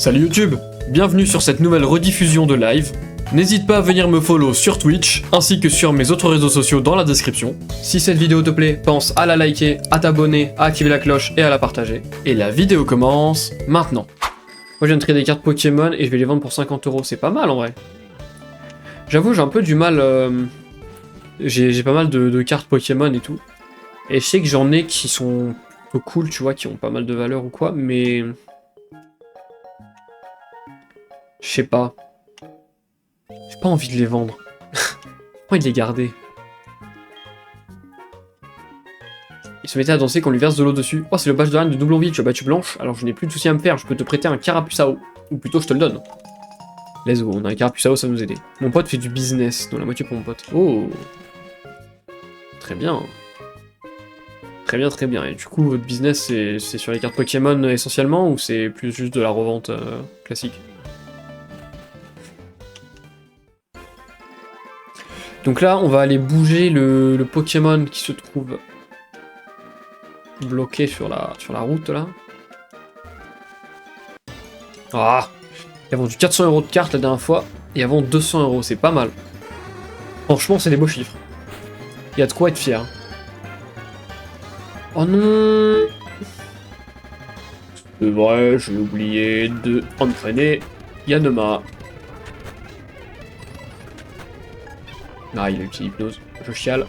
Salut YouTube, bienvenue sur cette nouvelle rediffusion de live. N'hésite pas à venir me follow sur Twitch, ainsi que sur mes autres réseaux sociaux dans la description. Si cette vidéo te plaît, pense à la liker, à t'abonner, à activer la cloche et à la partager. Et la vidéo commence maintenant. Moi je viens de créer des cartes Pokémon et je vais les vendre pour 50 €, c'est pas mal en vrai. J'avoue j'ai un peu du mal, j'ai pas mal de cartes Pokémon et tout. Et je sais que j'en ai qui sont un peu cool, tu vois, qui ont pas mal de valeur ou quoi, mais... Je sais pas. J'ai pas envie de les vendre. J'ai envie de les garder. Il se mettait à danser quand on lui verse de l'eau dessus. Oh, c'est le badge de reine de Doublonville, tu as battu Blanche, alors je n'ai plus de soucis à me faire, je peux te prêter un Carapuçao. Ou plutôt, je te le donne. Let's go, on a un Carapuçao, ça va nous aider. Mon pote fait du business, donc la moitié pour mon pote. Oh. Très bien. Très bien, très bien. Et du coup, votre business, c'est sur les cartes Pokémon essentiellement, ou c'est plus juste de la revente classique? Donc là, on va aller bouger le Pokémon qui se trouve bloqué sur la route, là. Ah! Il a vendu 400 € de cartes la dernière fois, et avant 200 €, c'est pas mal. Franchement, c'est des beaux chiffres. Il y a de quoi être fier. Oh non! C'est vrai, j'ai oublié de entraîner Yanoma. Ah, il a utilisé hypnose, je chiale.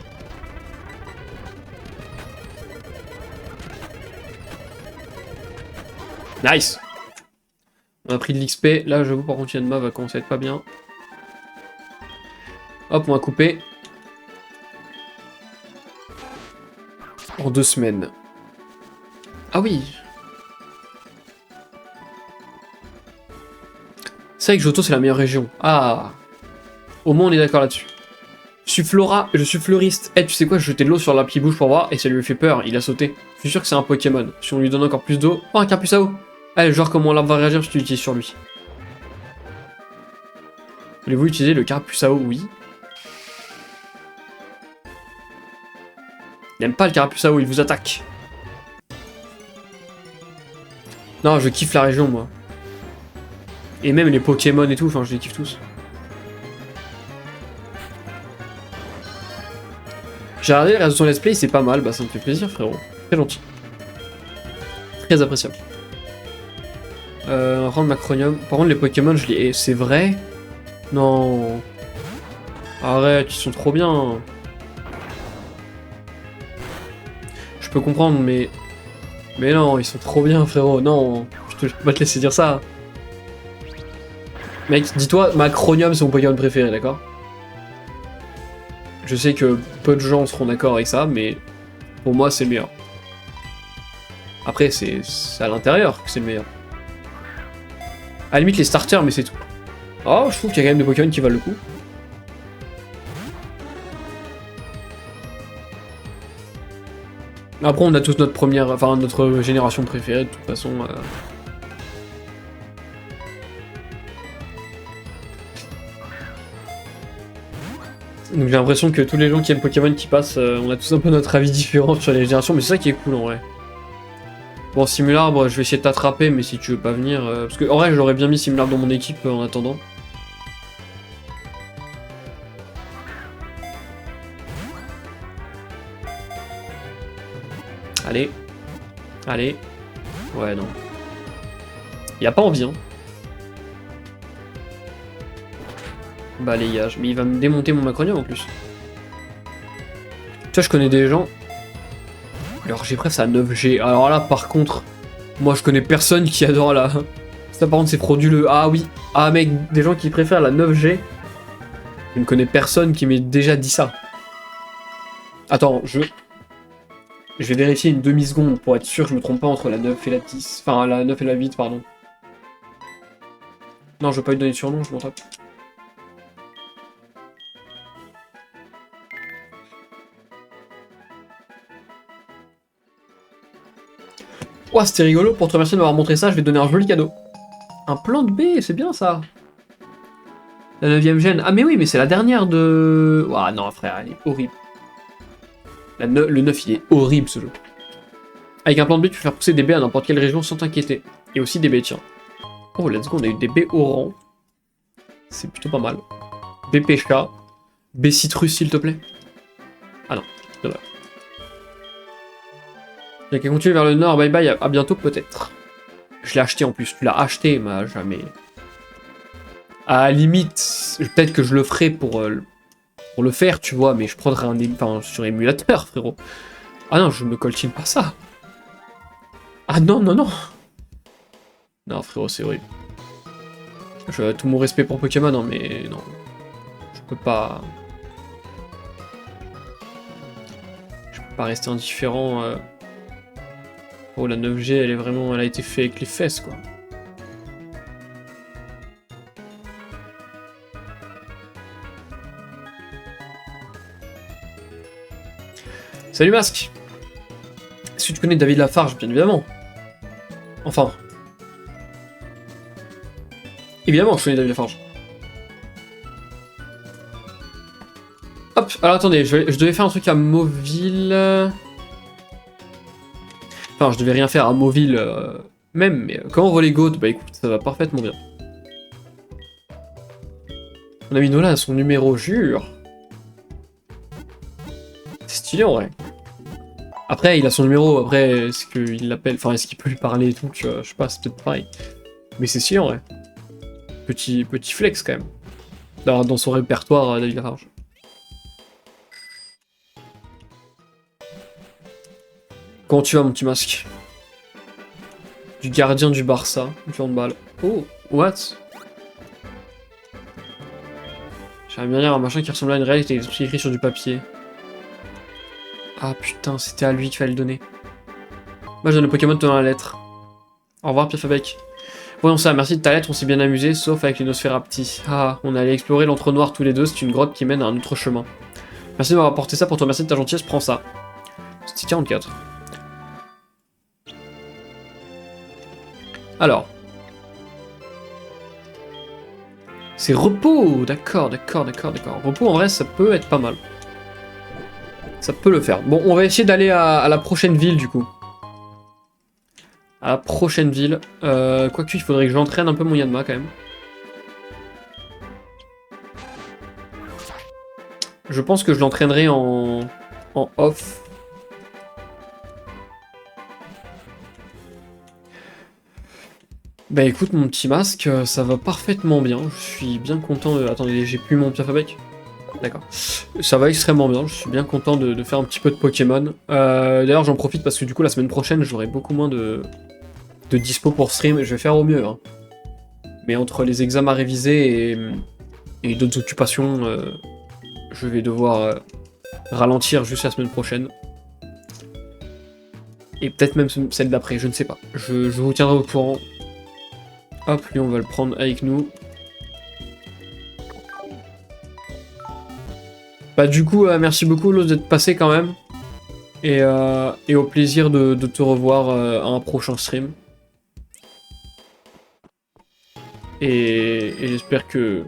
Nice! On a pris de l'XP, là j'avoue par contre Yanma va commencer à être pas bien. Hop, on va couper. En 2 semaines. Ah oui! C'est vrai que Johto c'est la meilleure région. Ah! Au moins on est d'accord là-dessus. Je suis Flora, je suis fleuriste. Eh, tu sais quoi, je jetais de l'eau sur l'arbre qui bouge pour voir et ça lui a fait peur, il a sauté. Je suis sûr que c'est un Pokémon. Si on lui donne encore plus d'eau... Oh, un Carapuçao! Allez, genre comment l'arbre va réagir si tu l'utilises sur lui. Voulez-vous utiliser le Carapuçao? Oui. Il n'aime pas le Carapuçao, il vous attaque. Non, je kiffe la région, moi. Et même les Pokémon et tout, enfin, je les kiffe tous. J'ai regardé les réseaux sur Let's Play, c'est pas mal, bah ça me fait plaisir frérot. Très gentil. Très appréciable. Rendre Macronium. Par contre les Pokémon je les... C'est vrai? Non. Arrête, ils sont trop bien. Je peux comprendre mais... Mais non, ils sont trop bien frérot, non. Je peux pas te laisser dire ça. Mec, dis-toi, Macronium c'est mon Pokémon préféré, d'accord? Je sais que peu de gens seront d'accord avec ça, mais pour moi c'est le meilleur. Après c'est à l'intérieur que c'est le meilleur. À la limite les starters, mais c'est tout. Oh, je trouve qu'il y a quand même des Pokémon qui valent le coup. Après on a tous notre première, enfin notre génération préférée de toute façon. Donc j'ai l'impression que tous les gens qui aiment Pokémon qui passent, on a tous un peu notre avis différent sur les générations, mais c'est ça qui est cool en vrai. Bon, Simularbre, je vais essayer de t'attraper, mais si tu veux pas venir... parce que en vrai, j'aurais bien mis Simularbre dans mon équipe en attendant. Allez. Allez. Ouais, non. Il a pas envie, hein. Balayage, mais il va me démonter mon Macronium en plus. Tu vois, je connais des gens. Alors j'ai presque à 9G. Alors là, par contre, moi je connais personne qui adore la. Ça, par contre, c'est frauduleux. Ah oui. Ah mec, des gens qui préfèrent la 9G. Je ne connais personne qui m'ait déjà dit ça. Attends, je vais vérifier une demi-seconde pour être sûr que je me trompe pas entre la 9 et la 10. Enfin, la 9 et la 8, pardon. Non, je veux pas lui donner de surnom, je m'en tape. Ouah, c'était rigolo, pour te remercier de m'avoir montré ça, je vais te donner un joli cadeau. Un plan de B, c'est bien ça. La 9ème gêne. Ah mais oui, mais c'est la dernière de... Ouah non frère, elle est horrible. Le 9 il est horrible ce jeu. Avec un plan de B, tu peux faire pousser des baies à n'importe quelle région sans t'inquiéter. Et aussi des baies, tiens. Oh, let's go, on a eu des B orange. C'est plutôt pas mal. B pêcha. B citrus, s'il te plaît. Ah non, dommage. Il y a qu'à continuer vers le nord, bye bye, à bientôt peut-être. Je l'ai acheté en plus, tu l'as acheté, mais jamais. À la limite, peut-être que je le ferai pour le faire, tu vois, mais je prendrai sur émulateur, frérot. Ah non, je me coltine pas ça. Ah non, non, non. Non, frérot, c'est horrible. Tout mon respect pour Pokémon, non, mais non. Je peux pas... Je peux pas rester indifférent. Oh, la 9G, elle a été faite avec les fesses, quoi. Salut Masque. Est-ce que tu connais David Lafarge? Bien évidemment. Enfin. Évidemment, je connais David Lafarge. Hop, alors attendez, je devais faire un truc à Mauville. Enfin, je devais rien faire à Mauville même, mais comment on voit les goats? Bah écoute, ça va parfaitement bien. Mon ami Nolan a son numéro, jure. C'est stylé en vrai. Après, il a son numéro, après, est-ce qu'il l'appelle, enfin, est-ce qu'il peut lui parler et tout, tu vois, je sais pas, c'est peut-être pareil. Mais c'est stylé en vrai. Petit flex quand même. Dans son répertoire, David Lafarge. Comment tu vas, mon petit Masque? Du gardien du Barça, du handball. Oh, what? J'aimerais bien lire un machin qui ressemble à une réalité, qui est écrit sur du papier. Ah putain, c'était à lui qu'il fallait le donner. Moi je donne le Pokémon dans la lettre. Au revoir Pierre Fabec. Voyons ça, merci de ta lettre, on s'est bien amusé, sauf avec les Nosferapti. Ah, on est allé explorer l'entre-noir tous les deux, c'est une grotte qui mène à un autre chemin. Merci de m'avoir apporté ça pour te remercier de ta gentillesse, prends ça. C'était 44. Alors. C'est repos, d'accord. Repos en vrai ça peut être pas mal. Ça peut le faire. Bon, on va essayer d'aller à la prochaine ville du coup. À la prochaine ville. Quoique, il faudrait que j'entraîne un peu mon Yanma quand même. Je pense que je l'entraînerai en off. Bah écoute mon petit Masque, ça va parfaitement bien. Je suis bien content de... Attendez, j'ai plus mon Pierre Fabec. D'accord. Ça va extrêmement bien, je suis bien content de faire un petit peu de Pokémon. D'ailleurs j'en profite parce que du coup la semaine prochaine j'aurai beaucoup moins de dispo pour stream, je vais faire au mieux. Hein. Mais entre les examens à réviser et d'autres occupations, je vais devoir ralentir juste la semaine prochaine. Et peut-être même celle d'après, je ne sais pas. Je vous tiendrai au courant. Hop, lui on va le prendre avec nous. Bah du coup, merci beaucoup Los d'être passé quand même. Et au plaisir de te revoir à un prochain stream. Et j'espère que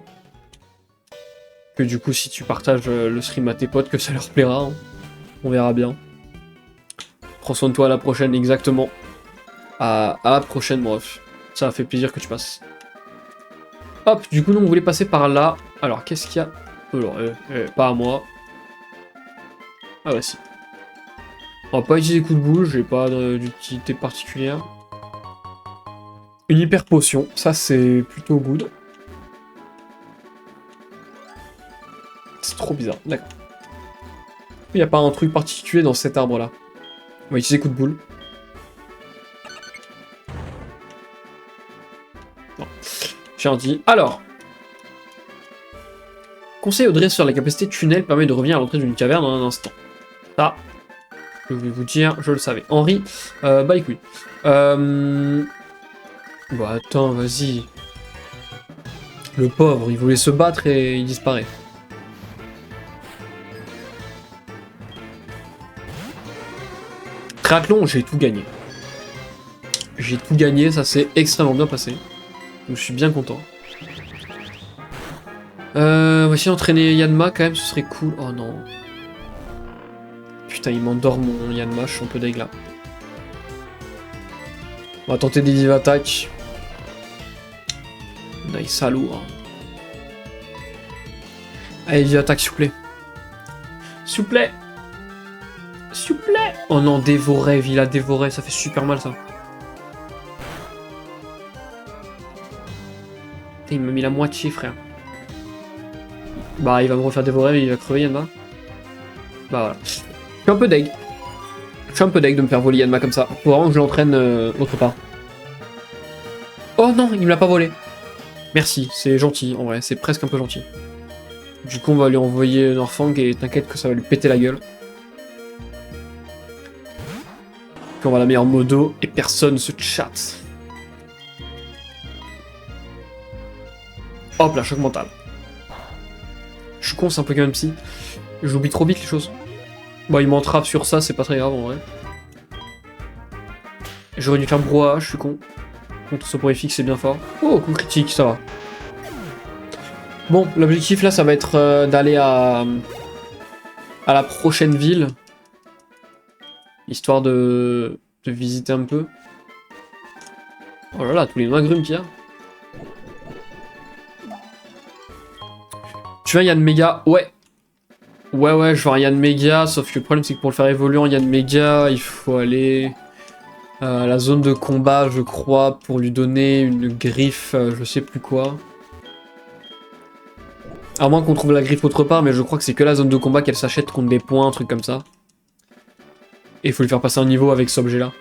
du coup, si tu partages le stream à tes potes, que ça leur plaira. Hein. On verra bien. Prends soin de toi à la prochaine, exactement. À la prochaine, bref. Ça a fait plaisir que tu passes. Hop, du coup, nous, on voulait passer par là. Alors, qu'est-ce qu'il y a? Alors, pas à moi. Ah bah si. On va pas utiliser coup de boule, j'ai pas d'utilité particulière. Une hyper potion, ça c'est plutôt good. C'est trop bizarre, d'accord. Il n'y a pas un truc particulier dans cet arbre là. On va utiliser coup de boule. Non. Gentil. Alors. Conseil au dresseur, la capacité tunnel permet de revenir à l'entrée d'une caverne en un instant. Ça, je vais vous dire, je le savais. Henri, bah les couilles. Bon attends, vas-y. Le pauvre, il voulait se battre et il disparaît. Triathlon, j'ai tout gagné. J'ai tout gagné, ça s'est extrêmement bien passé. Donc je suis bien content. On va essayer d'entraîner Yanma quand même, ce serait cool. Oh non. Putain, il m'endort mon Yanma, je suis un peu deg là. On va tenter des div attaques. Nice, salaud. Allez, viens, attaque, s'il vous plaît. S'il vous plaît. S'il vous plaît. Oh non, dévoré, il a dévoré, ça fait super mal ça. Putain, il m'a mis la moitié, frère. Bah, il va me refaire dévorer, il va crever Yanma. Bah voilà. Je suis un peu deg. Je suis un peu deg de me faire voler Yanma comme ça. Faut vraiment que je l'entraîne autre part. Oh non, il me l'a pas volé. Merci, c'est gentil en vrai, c'est presque un peu gentil. Du coup, on va lui envoyer Norfang et t'inquiète que ça va lui péter la gueule. Puis on va la mettre en modo et personne se chatte. Hop là, choc mental. Je suis con, c'est un Pokémon psy. J'oublie trop vite les choses. Bon, il m'entrave sur ça, c'est pas très grave en vrai. J'aurais dû faire brouhaha, je suis con. Contre soporifique, c'est bien fort. Oh, coup critique, ça va. Bon, l'objectif là, ça va être d'aller à la prochaine ville. Histoire de visiter un peu. Oh là là, tous les agrumes qu'il y a. Tu vois, Yann Méga, ouais. Ouais, je vois un Yann Méga, sauf que le problème c'est que pour le faire évoluer en Yann Méga, il faut aller à la zone de combat, je crois, pour lui donner une griffe, je sais plus quoi. À moins qu'on trouve la griffe autre part, mais je crois que c'est que la zone de combat qu'elle s'achète contre des points, un truc comme ça. Et il faut lui faire passer un niveau avec cet objet-là.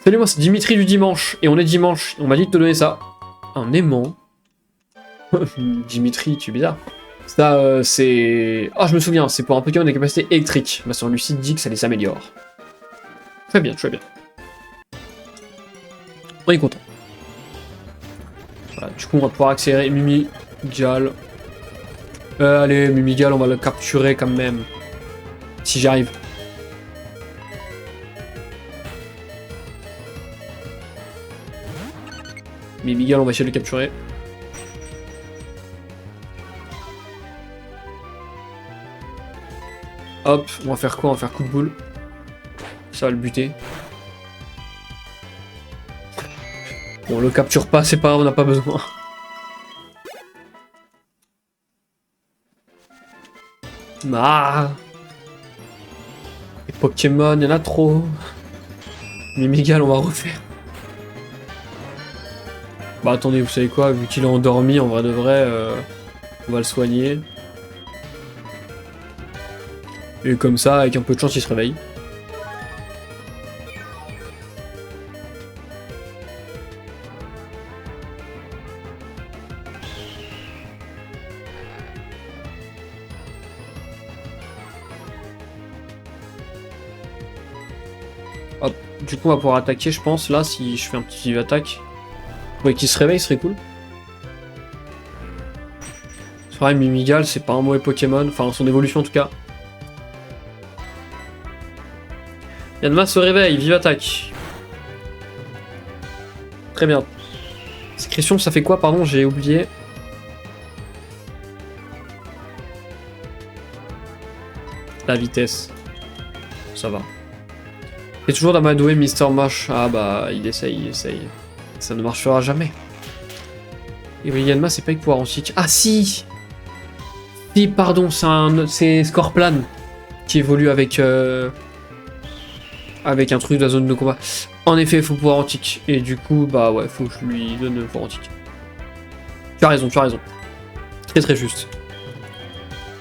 Salut, moi c'est Dimitri du dimanche, et on est dimanche, on m'a dit de te donner ça. Un aimant. Dimitri, tu es bizarre. Ça, c'est... Ah, je me souviens, c'est pour un Pokémon des capacités électriques. Ma soeur Lucide dit que ça les améliore. Très bien, très bien. On est content. Voilà, du coup, on va pouvoir accélérer Mimigal. Allez, Mimigal, on va le capturer quand même. Si j'y arrive. Mimigal, on va essayer de le capturer. Hop, on va faire quoi? On va faire coup de boule. Ça va le buter. Bon, on le capture pas, c'est pas grave, on n'a pas besoin. Ah, les Pokémon, il y en a trop. Mimigal, on va refaire. Bah attendez, vous savez quoi, vu qu'il est endormi, en vrai de vrai, on va le soigner. Et comme ça, avec un peu de chance, il se réveille. Hop, du coup on va pouvoir attaquer je pense, là si je fais un petit attaque. Ouais, qu'il se réveille, ce serait cool. C'est vrai, Mimigal, c'est pas un mauvais Pokémon, enfin son évolution en tout cas. Yanma se réveille, vive attaque. Très bien. Sécrétion, ça fait quoi, pardon, j'ai oublié. La vitesse. Ça va. Et toujours d'amadouer Mister Mosh. Ah bah, il essaye. Ça ne marchera jamais. Et oui, Yanma, c'est pas avec pouvoir antique. Ah si. Si, pardon, c'est Scorplan qui évolue avec avec un truc de la zone de combat. En effet, il faut pouvoir antique. Et du coup, bah ouais, faut que je lui donne le pouvoir antique. Tu as raison. Très très juste.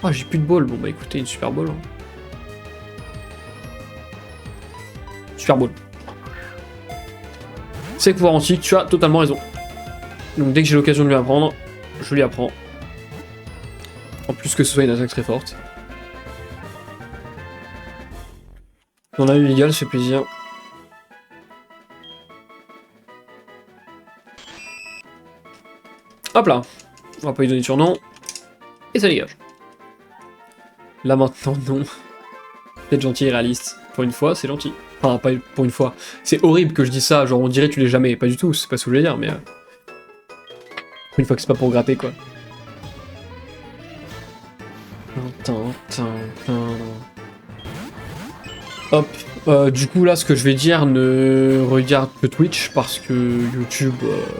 Ah, j'ai plus de ball. Bon bah écoutez, une super ball. Hein. Super ball. C'est pouvoir antique, tu as totalement raison. Donc dès que j'ai l'occasion de lui apprendre, je lui apprends. En plus que ce soit une attaque très forte. On a eu l'égal, ça fait plaisir. Hop là. On va pas lui donner de surnom. Et ça dégage. Là maintenant, non. Peut-être gentil et réaliste. Pour une fois, c'est gentil. Enfin, pas pour une fois. C'est horrible que je dise ça, genre on dirait tu l'es jamais. Pas du tout, c'est pas ce que je voulais dire, mais... Une fois que c'est pas pour gratter, quoi. Hop. Du coup, là, ce que je vais dire, ne regarde que Twitch, parce que YouTube,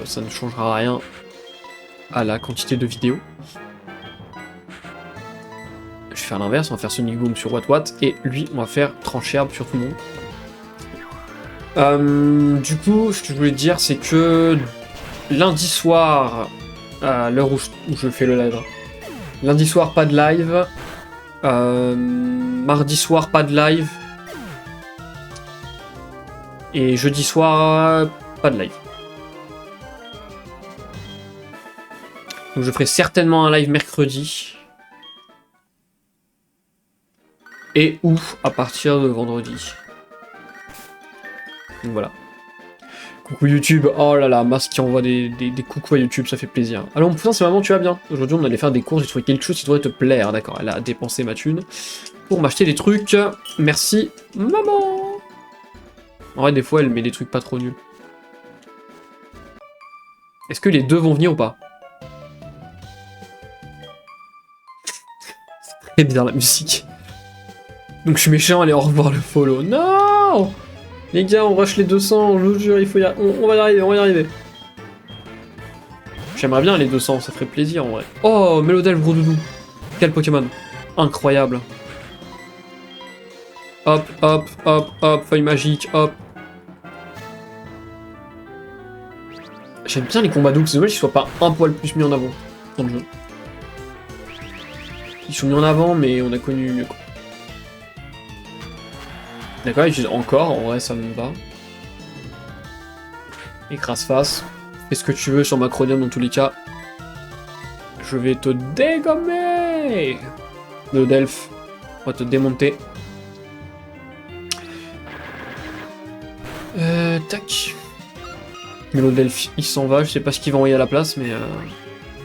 ça ne changera rien. à la quantité de vidéos. Je vais faire l'inverse, on va faire Sonic Boom sur What, et lui, on va faire Tranche Herbe sur tout le monde. Du coup, ce que je voulais dire, c'est que lundi soir, à l'heure où je fais le live, lundi soir, pas de live. Mardi soir, pas de live. Et jeudi soir, pas de live. Donc je ferai certainement un live mercredi. Et ou à partir de vendredi. Donc voilà. Coucou YouTube, oh là là, Masque qui envoie des coucous à YouTube, ça fait plaisir. Alors putain, c'est maman, tu vas bien. Aujourd'hui on allait faire des courses, j'ai trouvé quelque chose qui devrait te plaire, d'accord. Elle a dépensé ma thune pour m'acheter des trucs. Merci, maman. En vrai, des fois, elle met des trucs pas trop nuls. Est-ce que les deux vont venir ou pas? C'est très bizarre la musique. Donc je suis méchant, allez, au revoir le follow. Non! Les gars, on rush les 200, je vous jure, il faut on va y arriver, on va y arriver. J'aimerais bien les 200, ça ferait plaisir en vrai. Oh, Mélodel, gros doudou. Quel Pokémon. Incroyable. Hop, hop, hop, hop, feuille magique, hop. J'aime bien les combats doubles, c'est dommage qu'ils soient pas un poil plus mis en avant dans le jeu. Ils sont mis en avant, mais on a connu mieux quoi. D'accord, il utilise encore, en vrai ça me va. Écrase-face. Fais ce que tu veux sur Macronium dans tous les cas. Je vais te dégommer. Le Delph, on va te démonter. Tac. Mais le Delph, il s'en va, je sais pas ce qu'il va envoyer à la place, mais...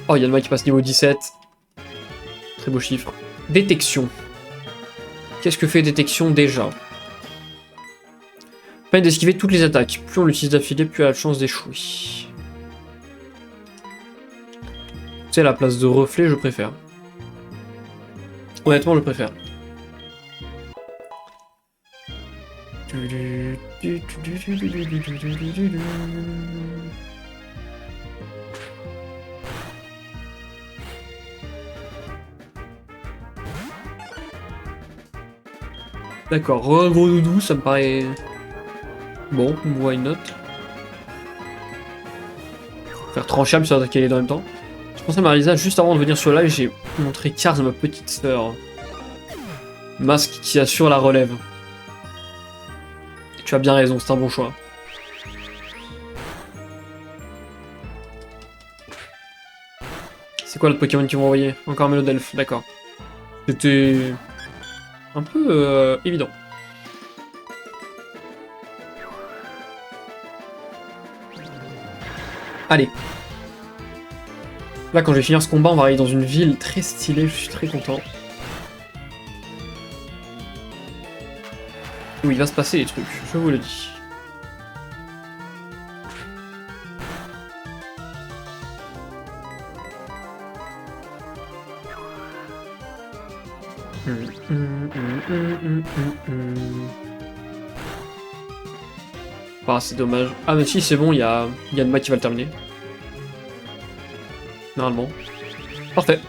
Oh, il y a le mec qui passe niveau 17. Très beau chiffre. Détection. Qu'est-ce que fait détection déjà? Permet d'esquiver toutes les attaques. Plus on l'utilise d'affilée, plus elle a de chance d'échouer. Tu sais, la place de reflet, je préfère. Honnêtement, je préfère. D'accord, gros doudou, ça me paraît... Bon, why not? Faire tranchable sur attaquer les deux en même temps. Je pensais à Marisa, juste avant de venir sur le live, j'ai montré Cars à ma petite sœur. Masque qui assure la relève. Tu as bien raison, c'est un bon choix. C'est quoi le Pokémon qu'ils vont envoyer? Encore Mélodelph, d'accord. C'était un peu évident. Allez. Là, quand je vais finir ce combat, on va arriver dans une ville très stylée, je suis très content. Où il va se passer des trucs, je vous le dis. Ah, c'est dommage. Ah, mais si, c'est bon, il y a Yanma qui va le terminer. Normalement. Parfait.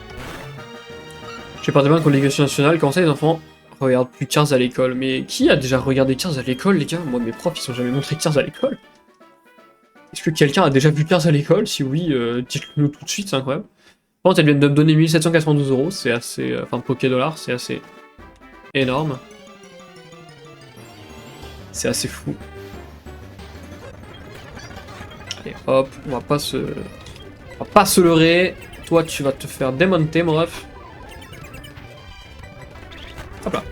J'ai pas de mal contre l'éducation nationale. Comment ça, les enfants regardent plus Cars à l'école? Mais qui a déjà regardé Cars à l'école, les gars? Moi, mes profs, ils ont jamais montré Cars à l'école. Est-ce que quelqu'un a déjà vu Cars à l'école? Si oui, dites-le tout de suite, c'est incroyable. Par contre, elles viennent de me donner 1792 €, c'est assez... Enfin, Poké-dollars, c'est assez... énorme. C'est assez fou. Allez, hop, on va pas se leurrer. Toi, tu vas te faire démonter, mon ref. Hop là.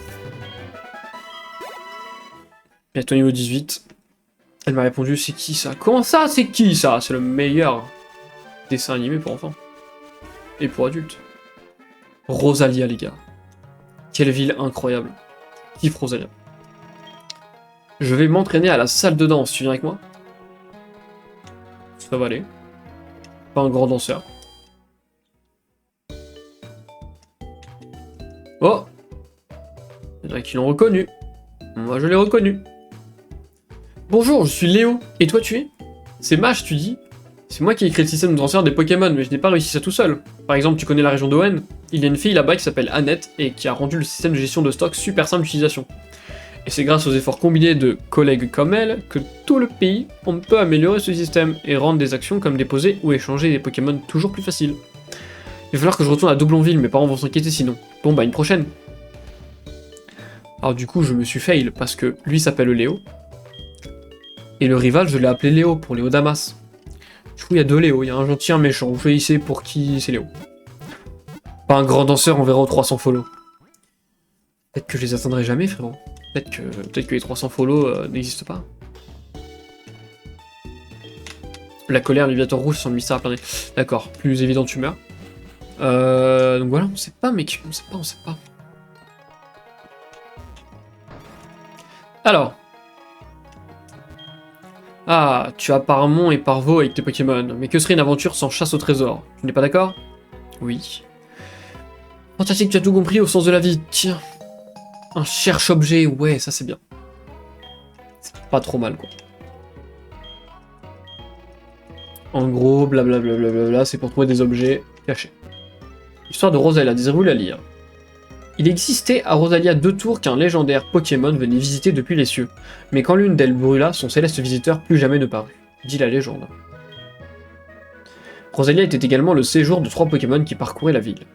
Bientôt niveau 18. Elle m'a répondu, c'est qui ça? Comment ça, c'est qui ça? C'est le meilleur dessin animé pour enfants. Et pour adultes. Rosalia, les gars. Quelle ville incroyable. Kiff Rosalia. Je vais m'entraîner à la salle de danse. Tu viens avec moi? Ça va aller. Pas un grand danseur. Oh! Il y en a qui l'ont reconnu. Moi, je l'ai reconnu. Bonjour, je suis Léo. Et toi, tu es? C'est Mage, tu dis? C'est moi qui ai créé le système de transfert des Pokémon, mais je n'ai pas réussi ça tout seul. Par exemple, tu connais la région d'Owen? Il y a une fille là-bas qui s'appelle Annette et qui a rendu le système de gestion de stock super simple d'utilisation. Et c'est grâce aux efforts combinés de collègues comme elle que tout le pays, on peut améliorer ce système et rendre des actions comme déposer ou échanger des Pokémon toujours plus faciles. Il va falloir que je retourne à Doublonville, mes parents vont s'inquiéter sinon. Bon bah une prochaine. Alors du coup je me suis fail parce que lui s'appelle Léo. Et le rival je l'ai appelé Léo pour Léo Damas. Du coup il y a deux Léo, il y a un gentil et un méchant. Vous choisissez pour qui c'est Léo. Pas un grand danseur, on verra aux 300 follow. Peut-être que je les atteindrai jamais frérot. Peut-être que les 300 follow n'existent pas. La colère, le viateur rouge sont le mystère à plein nez. D'accord, plus évident tu meurs. Donc voilà, on sait pas mec, on sait pas. Alors. Ah, tu as Parmont et Parvaux avec tes Pokémon, mais que serait une aventure sans chasse au trésor? Tu n'es pas d'accord? Oui. Fantastique, tu as tout compris au sens de la vie. Tiens. Un cherche-objet, ouais, ça c'est bien. C'est pas trop mal quoi. En gros, blablabla, c'est pour trouver des objets cachés. Histoire de Rosalia, désirez-vous la lire? Il existait à Rosalia 2 tours qu'un légendaire Pokémon venait visiter depuis les cieux, mais quand l'une d'elles brûla, son céleste visiteur plus jamais ne parut, dit la légende. Rosalia était également le séjour de 3 Pokémon qui parcouraient la ville.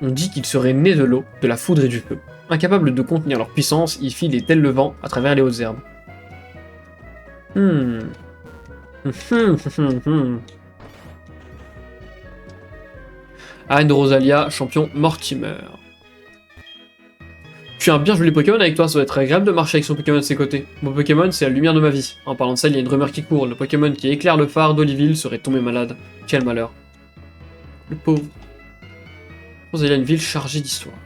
On dit qu'ils seraient nés de l'eau, de la foudre et du feu. Incapables de contenir leur puissance, ils filaient tel le vent à travers les hautes herbes. Arène de Rosalia, champion Mortimer. Je suis un bien joli Pokémon avec toi, ça va être agréable de marcher avec son Pokémon de ses côtés. Mon Pokémon, c'est la lumière de ma vie. En parlant de ça, il y a une rumeur qui court, le Pokémon qui éclaire le phare d'Oliville serait tombé malade. Quel malheur. Le pauvre. Rosalia, une ville chargée d'histoire.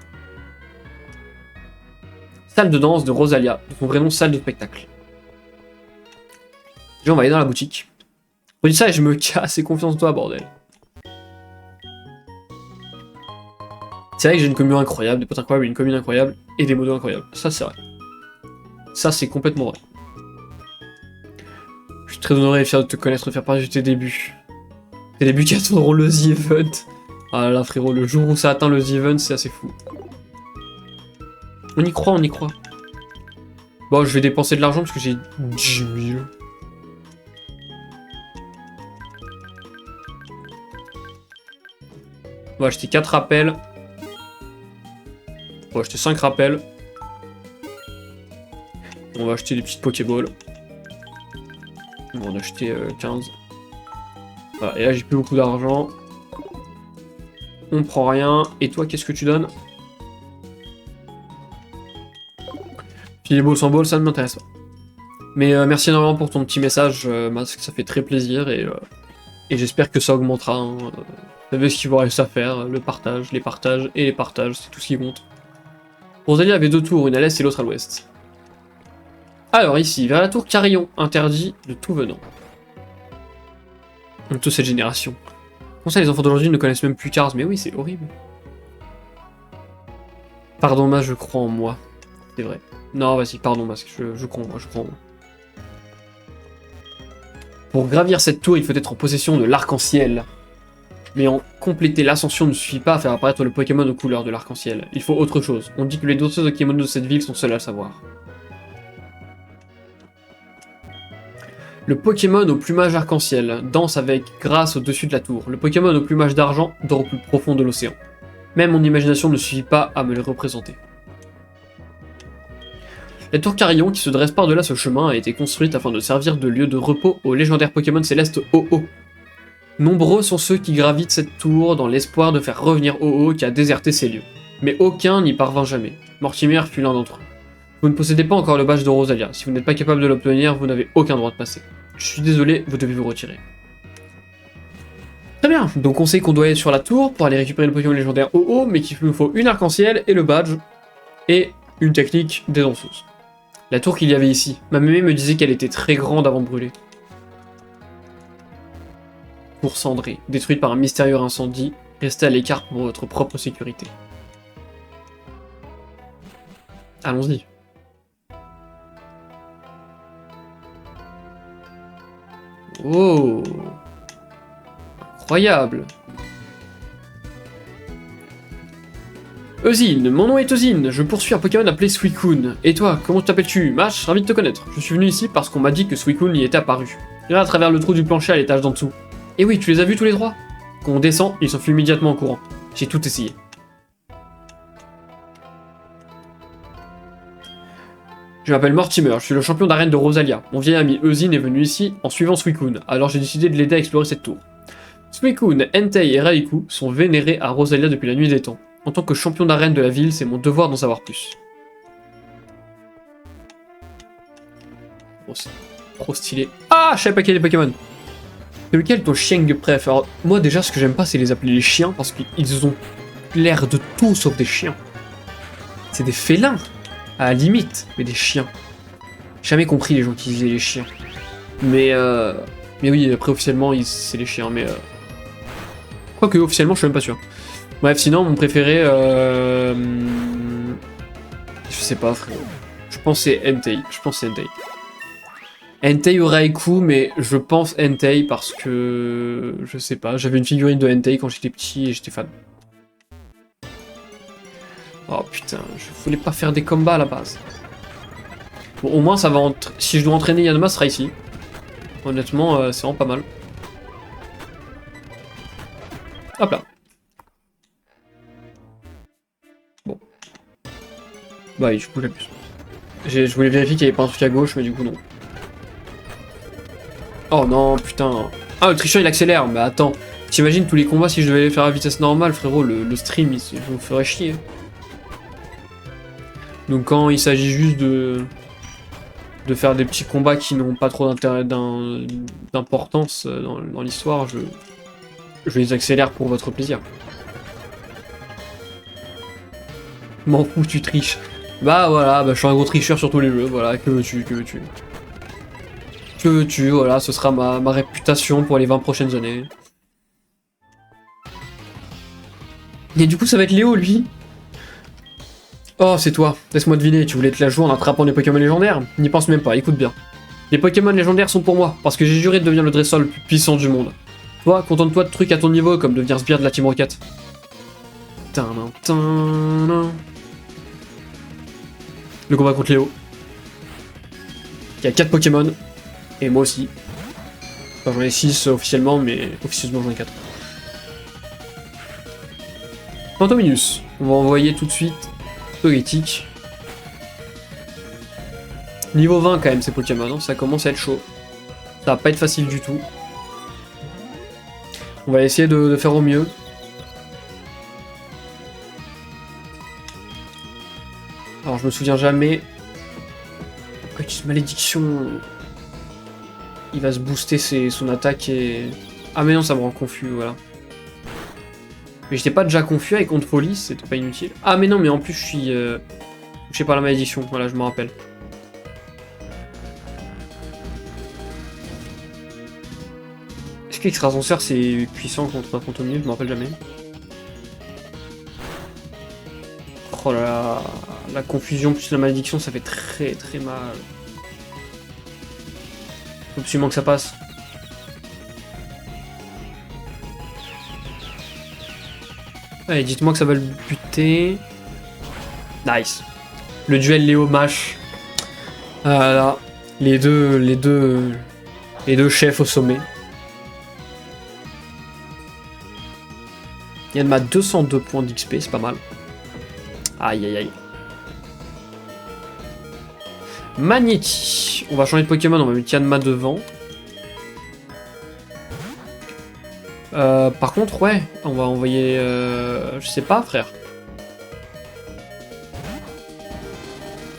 Salle de danse de Rosalia, de son vrai nom, salle de spectacle. Déjà, on va aller dans la boutique. Je dis ça et je me casse et confiance en toi, bordel. C'est vrai que j'ai une commune incroyable, des potes incroyables, une commune incroyable et des modos incroyables. Ça, c'est vrai. Ça, c'est complètement vrai. Je suis très honoré et fier de te connaître, de faire partie de tes débuts. Tes débuts qui atteindront le The Event. Ah là là, frérot, le jour où ça atteint le The Event, c'est assez fou. On y croit, on y croit. Bon, je vais dépenser de l'argent parce que j'ai 10 000. On va acheter 4 rappels. On va acheter 5 rappels. On va acheter des petites Pokéballs. On va en acheter 15. Voilà, et là j'ai plus beaucoup d'argent. On prend rien. Et toi, qu'est-ce que tu donnes? Filet ball sans ball, ça ne m'intéresse pas. Mais merci énormément pour ton petit message, Masque, ça fait très plaisir et j'espère que ça augmentera. Hein. Vous savez ce qu'il vous reste à faire, le partage, les partages et les partages, c'est tout ce qui compte. Rosalia avait 2 tours, une à l'est et l'autre à l'ouest. Alors ici, vers la tour Carillon, interdit de tout venant. Toute cette génération. Comment ça, les enfants d'aujourd'hui ne connaissent même plus Cars? Mais oui, c'est horrible. Pardon, Masque, je crois en moi. C'est vrai. Non, vas-y, pardon, Masque, je crois en moi, je crois en moi. Pour gravir cette tour, il faut être en possession de l'arc-en-ciel. Mais en compléter l'ascension ne suffit pas à faire apparaître le Pokémon aux couleurs de l'arc-en-ciel. Il faut autre chose. On dit que les danseuses Pokémon de cette ville sont seuls à le savoir. Le Pokémon au plumage arc-en-ciel danse avec grâce au-dessus de la tour. Le Pokémon au plumage d'argent dort au plus profond de l'océan. Même mon imagination ne suffit pas à me le représenter. La tour Carillon, qui se dresse par-delà ce chemin, a été construite afin de servir de lieu de repos aux légendaires Pokémon célestes Oh-Oh. Nombreux sont ceux qui gravitent cette tour dans l'espoir de faire revenir Oh-Oh qui a déserté ces lieux. Mais aucun n'y parvint jamais. Mortimer fut l'un d'entre eux. Vous ne possédez pas encore le badge de Rosalia. Si vous n'êtes pas capable de l'obtenir, vous n'avez aucun droit de passer. Je suis désolé, vous devez vous retirer. Très bien, donc on sait qu'on doit aller sur la tour pour aller récupérer le Pokémon légendaire Oh-Oh, mais qu'il nous faut une arc-en-ciel et le badge, et une technique des danseuses. La tour qu'il y avait ici. Ma mémé me disait qu'elle était très grande avant de brûler. Tour cendrée, détruite par un mystérieux incendie, restez à l'écart pour votre propre sécurité. Allons-y. Oh. Incroyable. Eusine, mon nom est Eusine, je poursuis un Pokémon appelé Suicune. Et toi, comment t'appelles-tu? Match, ravi de te connaître. Je suis venu ici parce qu'on m'a dit que Suicune y était apparu. Regarde à travers le trou du plancher à l'étage d'en dessous. Et oui, tu les as vus tous les trois? Quand on descend, ils s'enfuient immédiatement en courant. J'ai tout essayé. Je m'appelle Mortimer, je suis le champion d'arène de Rosalia. Mon vieil ami Eusine est venu ici en suivant Suicune, alors j'ai décidé de l'aider à explorer cette tour. Suicune, Entei et Raikou sont vénérés à Rosalia depuis la nuit des temps. En tant que champion d'arène de la ville, c'est mon devoir d'en savoir plus. Oh, c'est trop stylé. Ah, je savais pas qu'il y a des Pokémon. C'est lequel ton chien de préf? Alors, moi déjà, ce que j'aime pas, c'est les appeler les chiens, parce qu'ils ont l'air de tout sauf des chiens. C'est des félins, à la limite, mais des chiens. J'ai jamais compris les gens qui disaient les chiens. Mais oui, après, officiellement, c'est les chiens, mais... Quoique, officiellement, je suis même pas sûr. Bref, sinon, mon préféré... Je sais pas, frérot. Je pense c'est Entei. Entei ou Raikou, mais je pense Entei parce que... Je sais pas, j'avais une figurine de Entei quand j'étais petit et j'étais fan. Oh putain, je voulais pas faire des combats à la base. Bon, au moins ça va... Si je dois entraîner Yanma, ce sera ici. Honnêtement, c'est vraiment pas mal. Hop là. Bon. Bah oui, je bouge plus. Je voulais vérifier qu'il n'y avait pas un truc à gauche, mais du coup non. Oh non, putain. Ah, le tricheur il accélère, mais attends. T'imagines tous les combats si je devais les faire à vitesse normale, frérot, le stream, il me ferait chier. Donc quand il s'agit juste de faire des petits combats qui n'ont pas trop d'importance dans l'histoire, je les accélère pour votre plaisir. M'en fous, tu triches. Bah voilà, bah, je suis un gros tricheur sur tous les jeux, voilà, que veux-tu. Que veux-tu, voilà, ce sera ma réputation pour les 20 prochaines années. Et du coup, ça va être Léo, lui. Oh, c'est toi. Laisse-moi deviner, tu voulais te la jouer en attrapant des Pokémon légendaires? N'y pense même pas, écoute bien. Les Pokémon légendaires sont pour moi, parce que j'ai juré de devenir le dresseur le plus puissant du monde. Toi, contente-toi de trucs à ton niveau, comme devenir sbire de la Team Rocket. Le combat contre Léo. Il y a 4 Pokémon. Et moi aussi. Enfin, j'en ai 6 officiellement, mais officieusement j'en ai 4. Fantominus. On va envoyer tout de suite Togetic. Niveau 20 quand même ces Pokémon, hein. Ça commence à être chaud. Ça va pas être facile du tout. On va essayer de faire au mieux. Alors je me souviens jamais. Pourquoi cette malédiction? Il va se booster son attaque et... Ah mais non, ça me rend confus, voilà. Mais j'étais pas déjà confus avec Contre Folie, c'était pas inutile. Ah mais non, mais en plus je suis touché par la malédiction, voilà, je me rappelle. Est-ce qu'Extrasenseur c'est puissant contre Fantominus? Je me rappelle jamais. Oh là là, la confusion plus la malédiction, ça fait très très mal. Faut absolument que ça passe. Allez, dites-moi que ça va le buter. Nice. Le duel Léo-Mash. Voilà. Les deux chefs au sommet. Yanma 202 points d'XP, c'est pas mal. Aïe aïe aïe. Magnéti. On va changer de Pokémon, on va mettre Yanma devant. Par contre, ouais, on va envoyer... je sais pas, frère.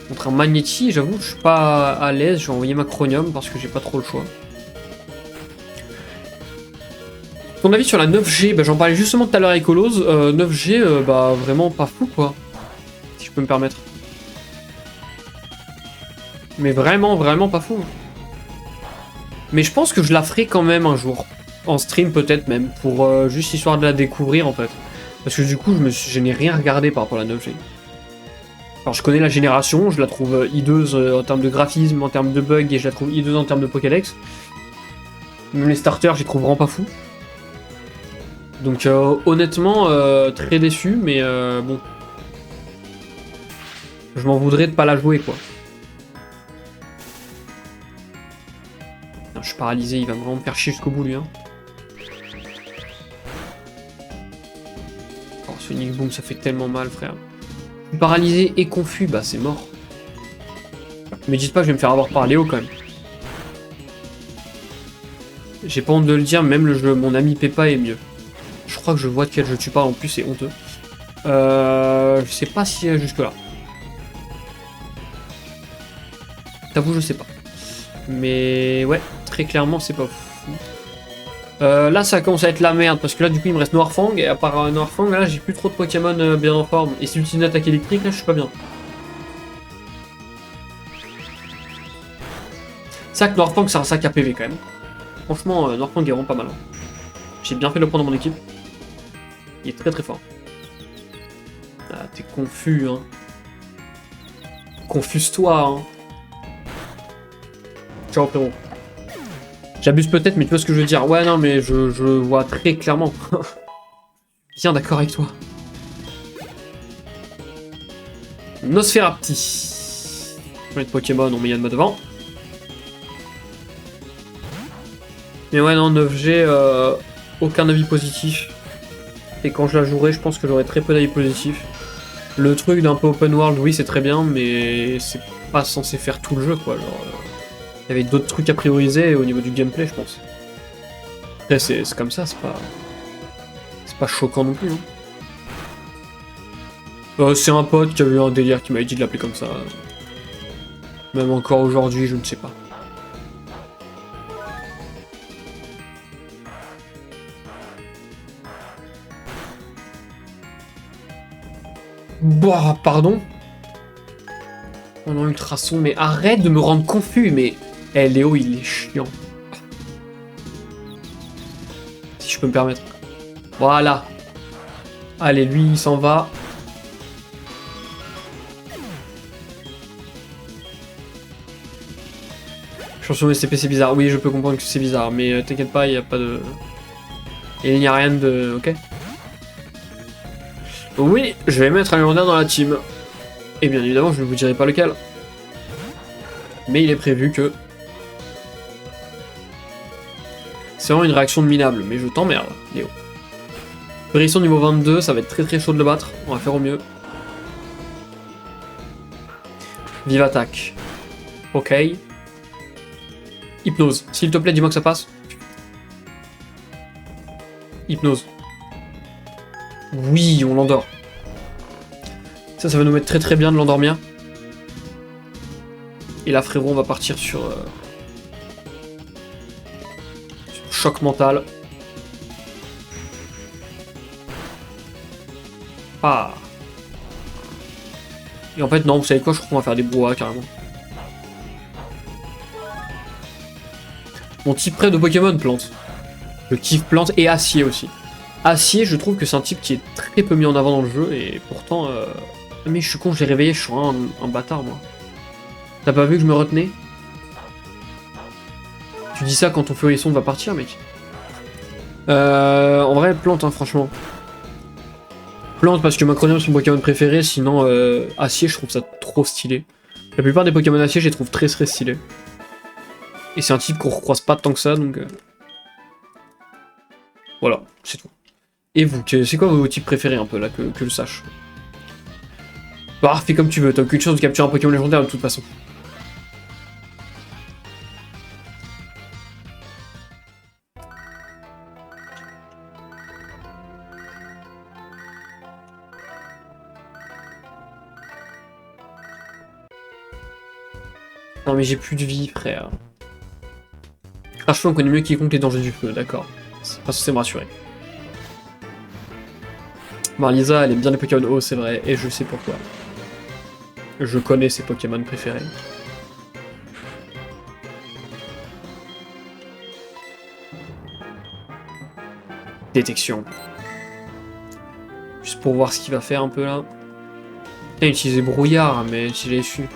Contre un Magnéti, j'avoue, je suis pas à l'aise. Je vais envoyer Macronium parce que j'ai pas trop le choix. Ton avis sur la 9G, bah, j'en parlais justement tout à l'heure avec Olos. 9G, bah vraiment pas fou, quoi. Si je peux me permettre. Mais vraiment, vraiment pas fou. Mais je pense que je la ferai quand même un jour. En stream peut-être même, pour juste histoire de la découvrir en fait. Parce que du coup, je n'ai rien regardé par rapport à la 9G. Alors je connais la génération, je la trouve hideuse en termes de graphisme, en termes de bugs, et je la trouve hideuse en termes de Pokédex. Même les starters, je les trouve vraiment pas fous. Donc honnêtement, très déçu, mais bon. Je m'en voudrais de pas la jouer, quoi. Non, je suis paralysé, il va vraiment me faire chier jusqu'au bout, lui. Hein. Oh, Sonic Boom, ça fait tellement mal, frère. Je suis paralysé et confus, bah c'est mort. Mais dites pas que je vais me faire avoir par Léo, quand même. J'ai pas honte de le dire, même le jeu, mon ami Peppa est mieux. Je crois que je vois de quel jeu tu parles, en plus c'est honteux. Je sais pas si jusque là. T'avoue, je sais pas. Mais ouais, très clairement, c'est pas fou. Là, ça commence à être la merde, parce que là, du coup, il me reste Noirfang, et à part Noirfang, là, j'ai plus trop de Pokémon bien en forme. Et si j'utilise une attaque électrique, là, je suis pas bien. C'est vrai que Noirfang, c'est un sac à PV, quand même. Franchement, Noirfang est vraiment pas mal. Hein. J'ai bien fait de le prendre dans mon équipe. Il est très très fort. Ah, t'es confus, hein. Confuse-toi, hein. Ciao, frérot. J'abuse peut-être, mais tu vois ce que je veux dire. Ouais, non, mais je vois très clairement. Bien d'accord avec toi. Nosferapti. Je vais mettre Pokémon, on met Yanma devant. Mais ouais, non, 9G, aucun avis positif. Et quand je la jouerai, je pense que j'aurai très peu d'avis positifs. Le truc d'un peu open world, oui, c'est très bien, mais c'est pas censé faire tout le jeu, quoi. Genre, il y avait d'autres trucs à prioriser au niveau du gameplay, je pense. Après, c'est comme ça, c'est pas choquant non plus. Hein. C'est un pote qui a eu un délire qui m'avait dit de l'appeler comme ça. Même encore aujourd'hui, je ne sais pas. Bah, pardon. Oh non, ultrason, mais arrête de me rendre confus, mais... Eh, Léo, il est chiant. Si je peux me permettre. Voilà. Allez, lui, il s'en va. Chanson SCP, c'est bizarre. Oui, je peux comprendre que c'est bizarre, mais t'inquiète pas, il n'y a pas de... Il n'y a rien de... Ok. Oui, je vais mettre un légendaire dans la team. Et bien évidemment, je ne vous dirai pas lequel. Mais il est prévu que... C'est vraiment une réaction de minable, mais je t'emmerde, Léo. Brisson niveau 22, ça va être très très chaud de le battre. On va faire au mieux. Vive attaque. Ok. Hypnose. S'il te plaît, dis-moi que ça passe. Hypnose. Oui, on l'endort. Ça va nous mettre très très bien de l'endormir. Et là, frérot, on va partir sur choc mental. Ah. Et en fait, non, vous savez quoi, je crois qu'on va faire des brouhahas carrément. Mon type près de Pokémon, plante. Je kiffe plante et acier aussi. Acier, je trouve que c'est un type qui est très peu mis en avant dans le jeu et pourtant... Mais je suis con, je l'ai réveillé, je suis un bâtard moi. T'as pas vu que je me retenais? Tu dis ça quand ton feuillisson va partir, mec. En vrai, plante, hein, franchement. Plante parce que Macronium c'est mon Pokémon préféré, sinon acier, je trouve ça trop stylé. La plupart des Pokémon acier, je les trouve très très stylés. Et c'est un type qu'on recroise pas tant que ça, donc... Voilà, c'est tout. Et vous, c'est quoi vos types préférés un peu là, que je sache? Bah, fais comme tu veux, t'as aucune chance de capturer un Pokémon légendaire de toute façon. Non mais j'ai plus de vie, frère. Franchement, on connaît mieux quiconque les dangers du feu, d'accord. C'est pas censé me rassurer. Marlisa, elle aime bien les Pokémon eau, c'est vrai, et je sais pourquoi. Je connais ses Pokémon préférés. Détection. Juste pour voir ce qu'il va faire un peu là. Putain, utiliser brouillard, mais si j'ai su.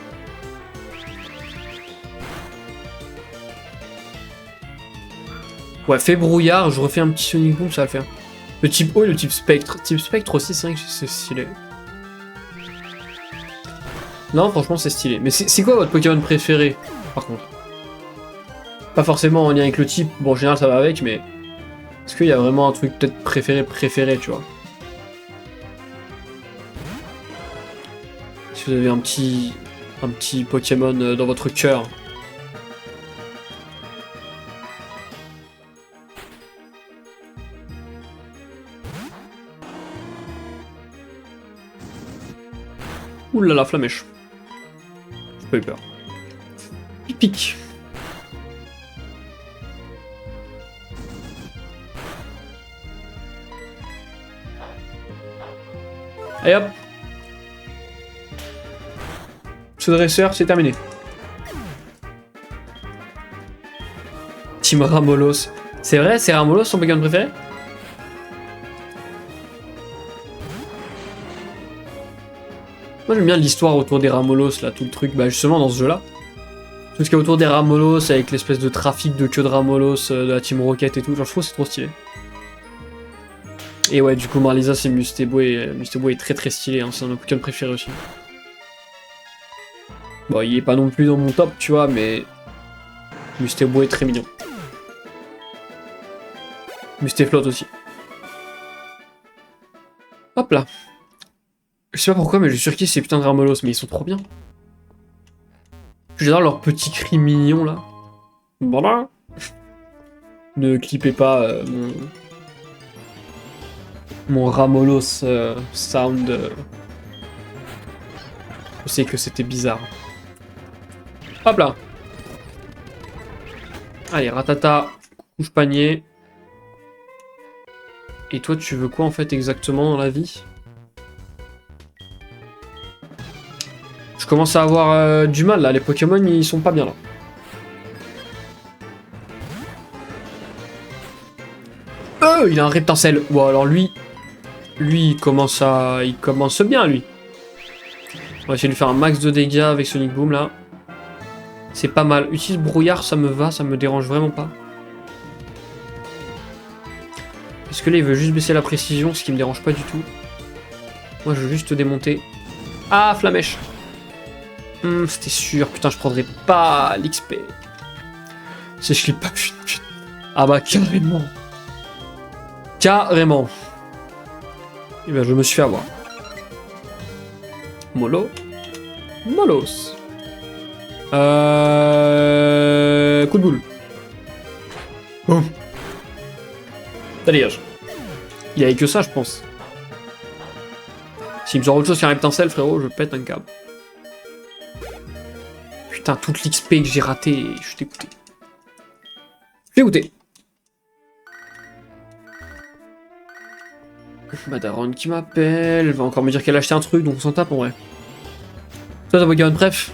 Ouais, fais brouillard, je refais un petit Sonic Boom, ça va le faire. Le type O et le type Spectre. Type Spectre aussi, c'est vrai que c'est stylé. Non, franchement, c'est stylé. Mais c'est quoi votre Pokémon préféré, par contre? Pas forcément en lien avec le type. Bon, en général, ça va avec, mais... Est-ce qu'il y a vraiment un truc peut-être préféré, tu vois? Si vous avez un petit Pokémon dans votre cœur. Ouh là là, Flamèche. J'ai pas eu peur. Pic. Allez hop. Ce dresseur, c'est terminé. Team Ramolos. C'est vrai, c'est Ramolos son Pokémon préféré? Moi j'aime bien l'histoire autour des Ramolos, là, tout le truc, bah justement dans ce jeu-là. Tout ce qui est autour des Ramolos, avec l'espèce de trafic de queue de Ramolos, de la Team Rocket et tout, genre je trouve que c'est trop stylé. Et ouais, du coup Marlisa c'est Mustebo, et Mustebo est très très stylé, hein, c'est un de mes Pokémon préférés aussi. Bon, il est pas non plus dans mon top, tu vois, mais... Mustebo est très mignon. Mustaflot aussi. Hop là. Je sais pas pourquoi, mais je surkiffe ces putains de Ramolos, mais ils sont trop bien. J'adore leurs petits cris mignons, là. Voilà. Ne clippez pas mon Ramolos sound. Je sais que c'était bizarre. Hop là. Allez, ratata, couche panier. Et toi, tu veux quoi en fait exactement dans la vie? Je commence à avoir du mal là, les Pokémon ils sont pas bien là. Il a un Reptincelle. Bon alors lui il commence bien lui. On va essayer de lui faire un max de dégâts avec Sonic Boom là. C'est pas mal. Utilise brouillard, ça me va, ça me dérange vraiment pas. Parce que là il veut juste baisser la précision, ce qui me dérange pas du tout. Moi je veux juste te démonter. Ah, Flamèche. C'était sûr, putain je prendrais pas l'XP. Si je l'ai pas vu. Ah bah carrément. Carrément. Et ben je me suis fait avoir. Molos. Coup de boule. Oh. Ça dégage. Il y avait que ça, je pense. S'il me sort autre chose qu'un Reptincelle, frérot, je pète un câble. Putain, toute l'XP que j'ai raté, je suis dégoûté. Dégoûté. Madaron qui m'appelle, elle va encore me dire qu'elle a acheté un truc, donc on s'en tape en vrai. Toi, t'as Pokémon bref.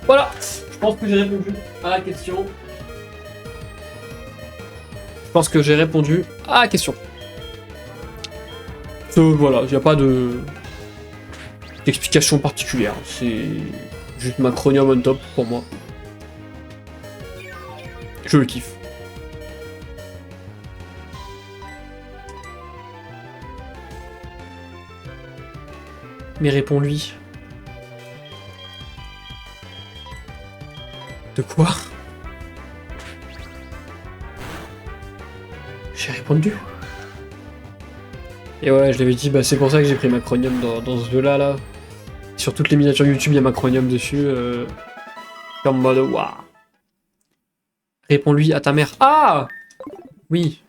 Voilà, je pense que j'ai répondu à la question. Voilà, il n'y a pas d'explication particulière. C'est juste Macronium on top pour moi. Je le kiffe. Mais réponds-lui. De quoi? J'ai répondu. Et ouais, je l'avais dit, bah c'est pour ça que j'ai pris Macronium dans ce jeu-là. Là. Sur toutes les miniatures YouTube, il y a Macronium dessus. En mode, waouh. Réponds-lui à ta mère. Ah! Oui.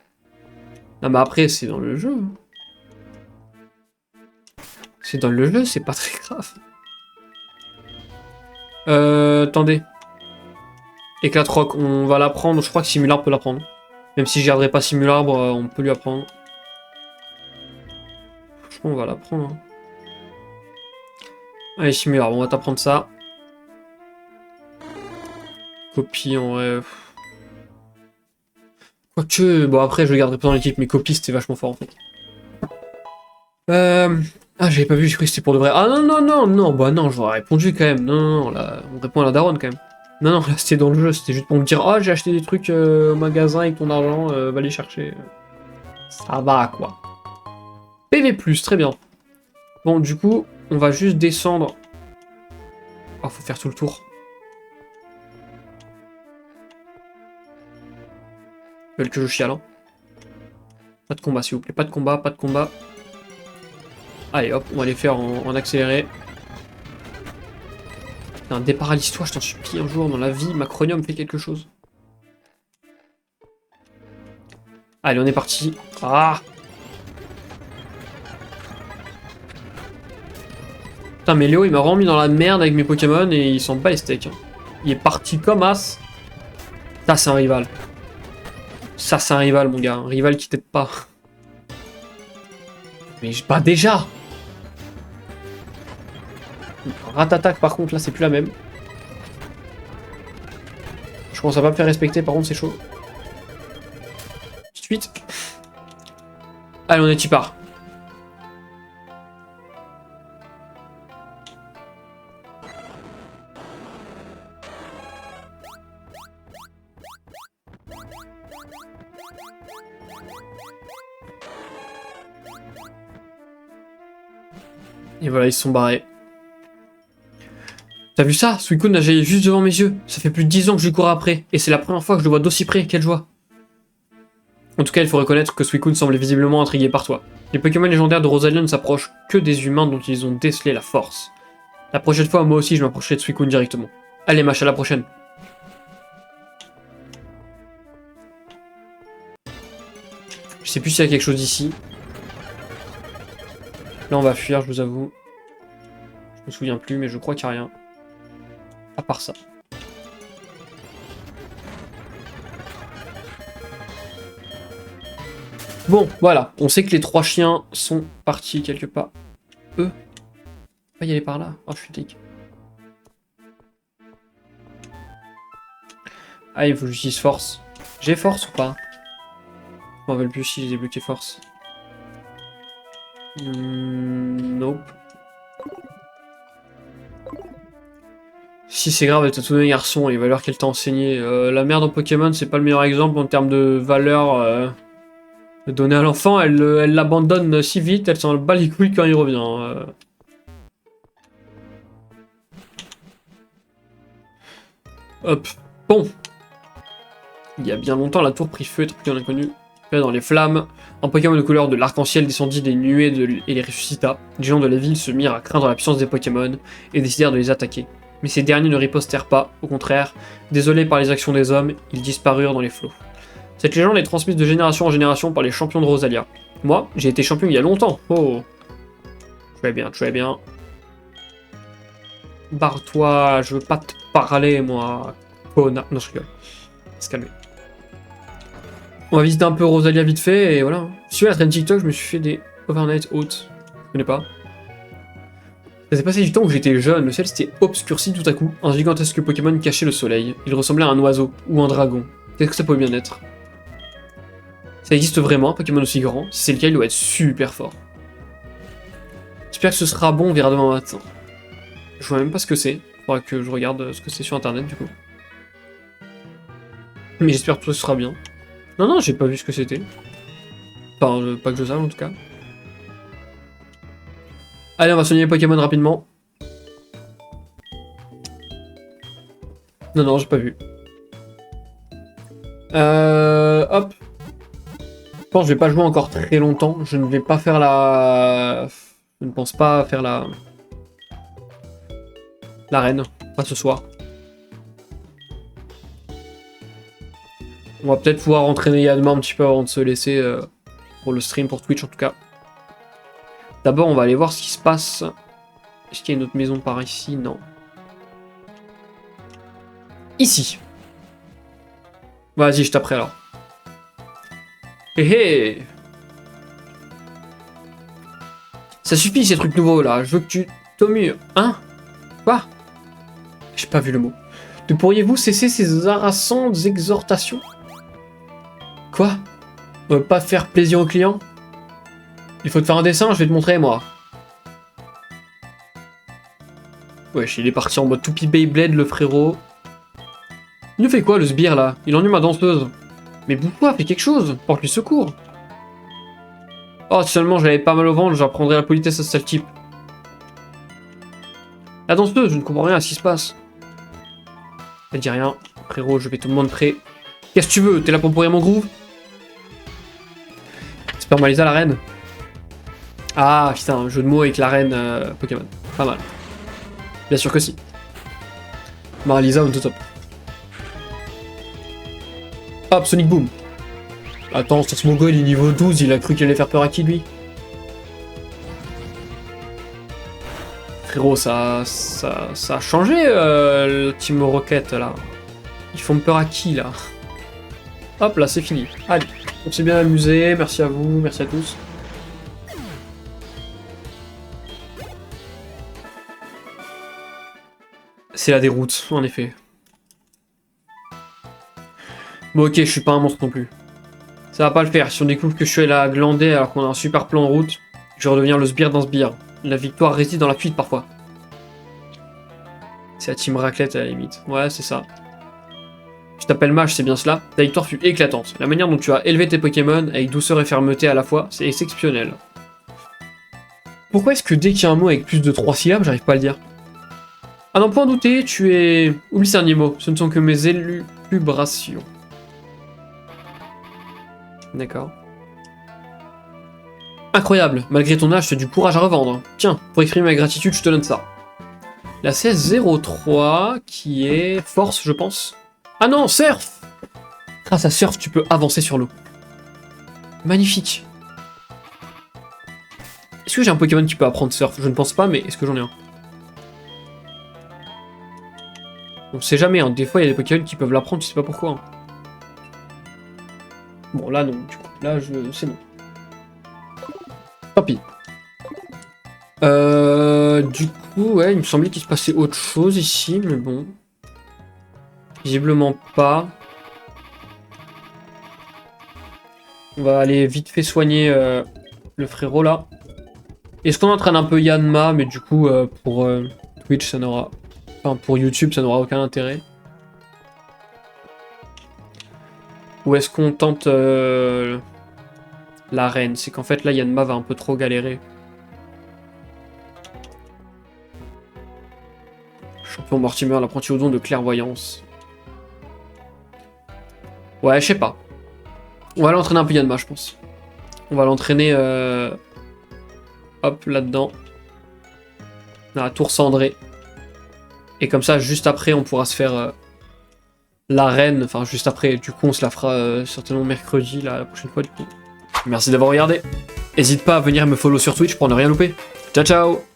Non, mais après, c'est dans le jeu. C'est dans le jeu, c'est pas très grave. Attendez. Éclat rock, on va l'apprendre. Je crois que Simularbre peut l'apprendre. Même si je garderai pas Simularbre, on peut lui apprendre. Franchement, on va l'apprendre. Hein. Allez, Simularbre, on va t'apprendre ça. Copie en vrai. Quoique, bon après je le garderai pas dans l'équipe, mais copie c'était vachement fort en fait. Ah, j'avais pas vu, j'ai cru que c'était pour de vrai. Ah non, non, non, non, bah non, j'aurais répondu quand même. Non, non, non, là, on répond à la daronne quand même. Non, non, là c'était dans le jeu, c'était juste pour me dire, oh, j'ai acheté des trucs au magasin avec ton argent, va les chercher. Ça va, quoi. PV+, très bien. Bon, du coup, on va juste descendre. Oh, faut faire tout le tour. Ils veulent que je chiale, hein. Pas de combat, s'il vous plaît, pas de combat, pas de combat. Allez, hop, on va les faire en accéléré. Un déparalise-toi, je t'en supplie, un jour dans la vie, Macronium fait quelque chose. Allez, on est parti. Ah! Putain, mais Léo, il m'a vraiment mis dans la merde avec mes Pokémon et il s'en bat les steaks. Hein. Il est parti comme as. Ça, c'est un rival. Ça, c'est un rival, mon gars. Un rival qui t'aide pas. Mais pas déjà! Rat-attaque, par contre, là, c'est plus la même. Je commence à pas me faire respecter, par contre, c'est chaud. Suite. Allez, on est y part. Et voilà, ils se sont barrés. T'as vu ça? Suicune nageait juste devant mes yeux. Ça fait plus de 10 ans que je lui cours après. Et c'est la première fois que je le vois d'aussi près. Quelle joie. En tout cas, il faut reconnaître que Suicune semblait visiblement intrigué par toi. Les Pokémon légendaires de Rosalia ne s'approchent que des humains dont ils ont décelé la force. La prochaine fois, moi aussi, je m'approcherai de Suicune directement. Allez, Mash, à la prochaine. Je sais plus s'il y a quelque chose ici. Là, on va fuir, je vous avoue. Je me souviens plus, mais je crois qu'il n'y a rien. À part ça. Bon, voilà. On sait que les 3 chiens sont partis quelque part. Eux? Pas y aller par là. Oh, je suis dick. Ah, il faut que j'utilise force. J'ai force ou pas? Je m'en rappelle plus si j'ai débloqué force. Nope. Si c'est grave d'être tout donné garçon, les valeurs qu'elle t'a enseignées. La mère dans Pokémon, c'est pas le meilleur exemple en termes de valeur données à l'enfant. Elle l'abandonne si vite, elle s'en bat les couilles quand il revient. Hop. Bon. Il y a bien longtemps, la tour prit feu et trop bien inconnu. Là, dans les flammes, un Pokémon de couleur de l'arc-en-ciel descendit des nuées et les ressuscita. Les gens de la ville se mirent à craindre la puissance des Pokémon et décidèrent de les attaquer. Mais ces derniers ne ripostèrent pas, au contraire, désolés par les actions des hommes, ils disparurent dans les flots. Cette légende est transmise de génération en génération par les champions de Rosalia. Moi, j'ai été champion il y a longtemps. Oh. Très bien, très bien. Barre-toi, je veux pas te parler, moi. Connard. Non, je rigole. Se calmer. On va visiter un peu Rosalia vite fait, et voilà. Sur la traîne TikTok, je me suis fait des Overnight Oats. Je connais pas. Ça s'est passé du temps où j'étais jeune, le ciel s'était obscurci tout à coup. Un gigantesque Pokémon cachait le soleil. Il ressemblait à un oiseau, ou un dragon. Qu'est-ce que ça pouvait bien être? Ça existe vraiment, un Pokémon aussi grand? Si c'est le cas, il doit être super fort. J'espère que ce sera bon, on verra demain matin. Je vois même pas ce que c'est. Faudra que je regarde ce que c'est sur internet du coup. Mais j'espère que tout sera bien. Non, non, j'ai pas vu ce que c'était. Enfin, pas que je sache en tout cas. Allez, on va soigner les Pokémon rapidement. Non, non, j'ai pas vu. Hop. Je pense que je vais pas jouer encore très longtemps. Je ne vais pas faire la... Je ne pense pas faire la... L'arène. Pas ce soir. On va peut-être pouvoir entraîner Yanma un petit peu avant de se laisser pour le stream, pour Twitch en tout cas. D'abord, on va aller voir ce qui se passe. Est-ce qu'il y a une autre maison par ici? Non. Ici. Vas-y, je taperai alors. Hé hé. Ça suffit ces trucs nouveaux là, je veux que tu t'aumures. Hein? Quoi? J'ai pas vu le mot. Ne pourriez-vous cesser ces harassantes exhortations? Quoi? On veut pas faire plaisir aux clients? Il faut te faire un dessin, je vais te montrer moi. Wesh, il est parti en mode toupie Beyblade, le frérot. Il nous fait quoi, le sbire, là? Il ennuie ma danseuse. Mais bouge-toi, fais quelque chose. Porte-lui secours. Oh, si seulement j'avais pas mal au ventre, j'apprendrais la politesse à ce sale type. La danseuse, je ne comprends rien à ce qui se passe. Elle dit rien. Frérot, je vais te demander prêt. Qu'est-ce que tu veux? T'es là pour pourrir mon groove? Spermalisa, la reine. Ah, putain, un jeu de mots avec la reine Pokémon. Pas mal. Bien sûr que si. Marlisa, on top. Hop, Sonic Boom. Attends, ce Mongo, il est niveau 12, il a cru qu'il allait faire peur à qui, lui? Frérot, ça a changé, le Team Rocket, là. Ils font peur à qui, là? Hop, là, c'est fini. Allez, on s'est bien amusé, merci à vous, merci à tous. C'est la déroute, en effet. Bon, ok, je suis pas un monstre non plus. Ça va pas le faire. Si on découvre que je suis allé à glander alors qu'on a un super plan en route, je vais redevenir le sbire d'un sbire. La victoire réside dans la fuite parfois. C'est la team raclette à la limite. Ouais, c'est ça. Je t'appelle mage, c'est bien cela. Ta victoire fut éclatante. La manière dont tu as élevé tes Pokémon avec douceur et fermeté à la fois, c'est exceptionnel. Pourquoi est-ce que dès qu'il y a un mot avec plus de 3 syllabes, j'arrive pas à le dire? À n'en point douter, tu es... Oublie ces derniers mots, ce ne sont que mes élucubrations. D'accord. Incroyable, malgré ton âge, tu as du courage à revendre. Tiens, pour exprimer ma gratitude, je te donne ça. La CS03, qui est force, je pense. Ah non, surf! Grâce à surf, tu peux avancer sur l'eau. Magnifique. Est-ce que j'ai un Pokémon qui peut apprendre surf? Je ne pense pas, mais est-ce que j'en ai un? On sait jamais, hein. Des fois il y a des Pokémon qui peuvent l'apprendre, je sais pas pourquoi. Hein. Bon, là non, du coup, là c'est bon. Tant pis. Du coup, ouais, il me semblait qu'il se passait autre chose ici, mais bon. Visiblement pas. On va aller vite fait soigner le frérot là. Est-ce qu'on entraîne un peu Yanma, mais du coup, pour Twitch, ça n'aura... Enfin, pour YouTube, ça n'aura aucun intérêt. Ou est-ce qu'on tente la reine? C'est qu'en fait, là, Yanma va un peu trop galérer. Champion Mortimer, l'apprenti au don de clairvoyance. Ouais, je sais pas. On va l'entraîner un peu Yanma, je pense. On va l'entraîner... Hop, là-dedans. Dans la tour cendrée. Et comme ça, juste après, on pourra se faire la reine. Enfin, juste après, du coup, on se la fera certainement mercredi, là, la prochaine fois, du coup. Merci d'avoir regardé. N'hésite pas à venir me follow sur Twitch pour ne rien louper. Ciao, ciao!